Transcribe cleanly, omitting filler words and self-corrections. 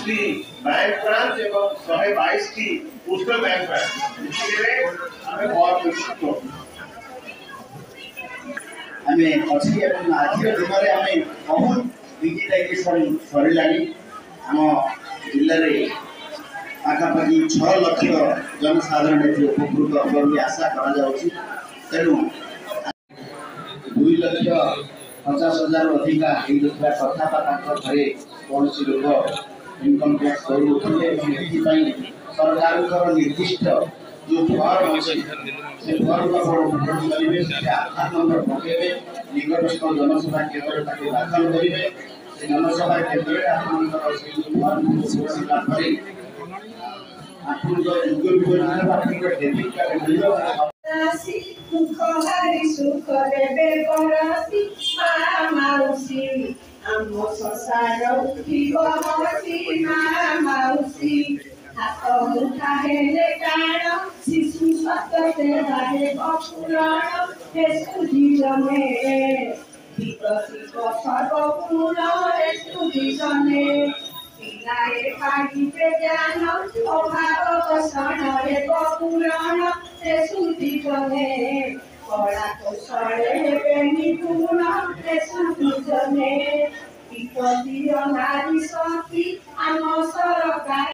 22टी bank branch एवं 122टी postal bank branch हमें बहुत कुछ आमे अछि एवं आज दिन में आमे बहुत डिजिटाइजेशन सरिलानी आम जिले में पाखापाखि 6 लाख जनसाधारण उपकृत होगी आशा तेणु 2,50,000 अधिका कथा घरे कौन लोक इनकम टैक्स करुले सरकार निर्दिष्ट जो फर्म अच्छे से फर्म करेंगे आधार नंबर पकेबे निकटस्थ जनसभा केन्द्र दाखल करेंगे जनसभा केन्द्र सुख देवे परसी माउसी आम संसार उठी माउसी हाथ मुठा हेले टाण शिशु सत्य सेवा हे बपुराण हे सुजीवने विकसित सर्वपूर्ण हे सुजीवने पिलाए पाड़िबे ज्ञान अभाव कषण हे बपुराण हे सुजीवने कला कौशले हेबे निपुण हे सुजीवने विपत्ति नारी शक्ति आम सरकार।